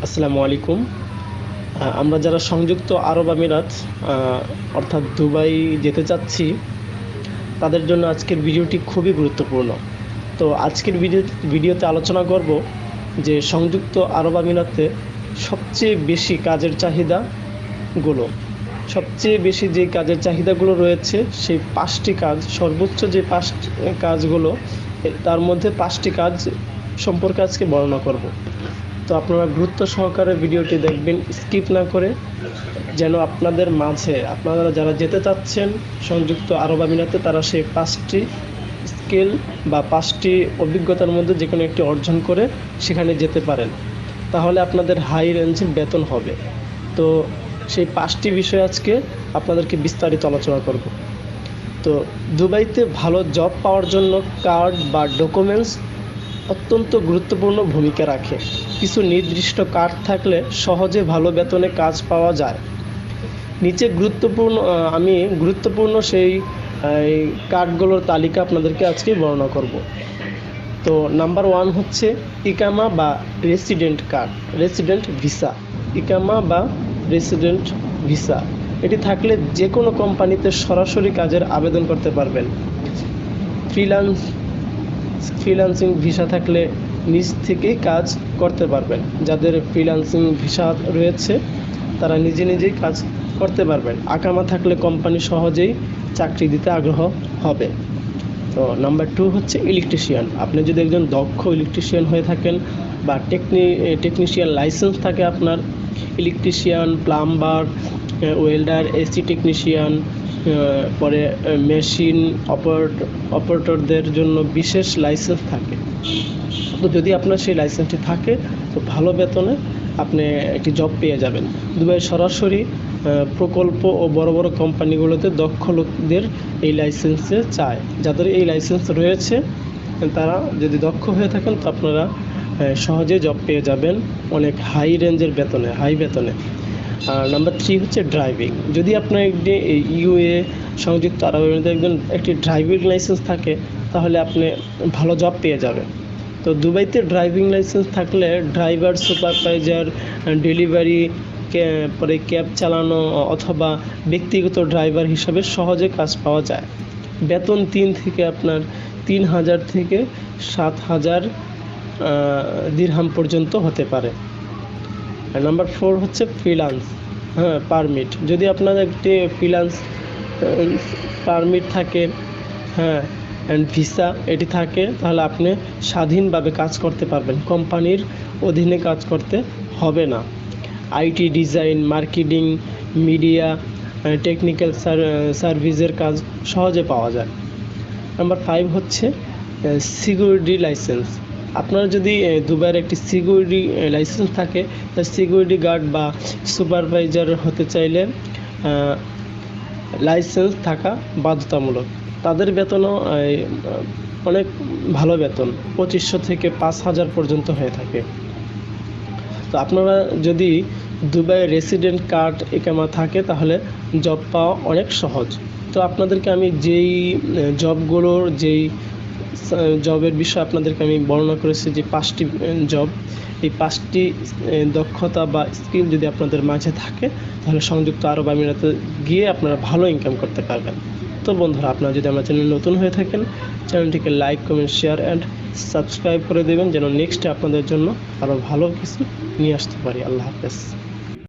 আসসালামু আলাইকুম। আমরা যারা সংযুক্ত আরব আমিরাত অর্থাৎ দুবাই যেতে চাচ্ছি, তাদের জন্য আজকের ভিডিওটি খুবই গুরুত্বপূর্ণ। তো আজকের ভিডিওতে আলোচনা করব যে সংযুক্ত আরব আমিরাতে সবচেয়ে বেশি কাজের চাহিদাগুলো, সবচেয়ে বেশি যে কাজের চাহিদাগুলো রয়েছে সেই 5টি কাজ, সর্বোচ্চ যে 5টি কাজগুলো, তার মধ্যে 5টি কাজ সম্পর্কে আজকে বর্ণনা করব। তো আপনারা গুরুত্ব সহকারে ভিডিওটি দেখবেন, স্কিপ না করে, যেন আপনাদের মাঝে আপনারা যারা যেতে চাচ্ছেন সংযুক্ত আরব আমিরাতে, তারা সেই 5টি স্কিল বা 5টি অভিজ্ঞতার মধ্যে যে কোনো একটি অর্জন করে সেখানে যেতে পারেন। তাহলে আপনাদের হাই রেঞ্জের বেতন হবে। তো সেই 5টি বিষয় আজকে আপনাদেরকে বিস্তারিত আলোচনা করব। তো দুবাইতে ভালো জব পাওয়ার জন্য কার্ড বা ডকুমেন্টস অত্যন্ত গুরুত্বপূর্ণ ভূমিকা রাখে। কিছু নির্দিষ্ট কার্ড থাকলে সহজে ভালো বেতনে কাজ পাওয়া যায়। নিচে গুরুত্বপূর্ণ সেই কার্ডগুলোর তালিকা আপনাদেরকে আজকে বর্ণনা করব। তো নাম্বার 1 হচ্ছে ইকামা বা রেসিডেন্ট কার্ড, রেসিডেন্ট ভিসা। ইকামা বা রেসিডেন্ট ভিসা এটি থাকলে যে কোনো কোম্পানিতে সরাসরি কাজের আবেদন করতে পারবেন। ফ্রিল্যান্সিং ভিসা থাকলে নিজ থেকেই কাজ করতে পারবেন। যাদের ফ্রিল্যান্সিং ভিসা রয়েছে তারা নিজেই কাজ করতে পারবেন। আকামা থাকলে কোম্পানি সহজেই চাকরি দিতে আগ্রহ হবে। তো নাম্বার 2 হচ্ছে ইলেকট্রিশিয়ান। আপনি যদি একজন দক্ষ ইলেকট্রিশিয়ান হয়ে থাকেন বা টেকনিশিয়ান লাইসেন্স থাকে আপনার, electrician, plumber, welder, AC technician, পরে মেশিন অপারেটরদের জন্য বিশেষ লাইসেন্স থাকে। তো যদি আপনার সেই লাইসেন্সটি থাকে তো ভালো বেতনে আপনি একটি জব পেয়ে যাবেন। দুবাই সরাসরি প্রকল্প ও বড় বড় কোম্পানিগুলোতে দক্ষ লোকদের এই লাইসেন্সে চায়। যাদের এই লাইসেন্স রয়েছে তারা যদি দক্ষ হয়ে থাকেন তো আপনারা সহজে জব পেয়ে যাবেন অনেক হাই রেঞ্জের বেতনে, হাই বেতনে। আর নাম্বার 3 হচ্ছে ড্রাইভিং। যদি আপনার একটি ইউএ সংযুক্ত আরব আমিরাতে একটি ড্রাইভিং লাইসেন্স থাকে তাহলে আপনি ভালো জব পেয়ে যাবেন। তো দুবাইতে ড্রাইভিং লাইসেন্স থাকলে ড্রাইভার, সুপারভাইজার, ডেলিভারি, পরে ক্যাব চালানো অথবা ব্যক্তিগত ড্রাইভার হিসাবে সহজে কাজ পাওয়া যায়। বেতন 3,000 থেকে 7,000 দিরহাম পর্যন্ত হতে পারে। আর নাম্বার 4 হচ্ছে ফ্রিল্যান্স পারমিট। যদি আপনার একটি ফ্রিল্যান্স পারমিট থাকে অ্যান্ড ভিসা এটি থাকে তাহলে আপনি স্বাধীনভাবে কাজ করতে পারবেন, কোম্পানির অধীনে কাজ করতে হবে না। IT, design, marketing, media, technical সার্ভিসের কাজ সহজে পাওয়া যায়। নাম্বার 5 হচ্ছে সিকিউরিটি লাইসেন্স। আপনার যদি দুবাইয়ের একটি সিকিউরিটি লাইসেন্স থাকে তা সিকিউরিটি গার্ড বা সুপারভাইজার হতে চাইলে লাইসেন্স থাকা বাধ্যতামূলক। তাদের বেতনও অনেক ভালো বেতন, 2,500 থেকে 5,000 পর্যন্ত হয়ে থাকে। তো আপনারা যদি দুবাইয়ের রেসিডেন্ট কার্ড ইকামা থাকে তাহলে জব পাওয়া অনেক সহজ। তো আপনাদেরকে আমি যেই জবের বিষয়ে আপনাদেরকে আমি বর্ণনা করেছি, যে 5টি জব, এই 5টি দক্ষতা বা স্কিল যদি আপনাদের মাঝে থাকে তাহলে সংযুক্ত আরব আমিরাতে গিয়ে আপনারা ভালো ইনকাম করতে পারবেন। তো বন্ধুরা, আপনারা যদি আমার চ্যানেল নতুন হয়ে থাকেন চ্যানেলটিকে like, comment, share and subscribe করে দেবেন, যেন নেক্সটে আপনাদের জন্য আরও ভালো কিছু নিয়ে আসতে পারি। আল্লাহ হাফেজ।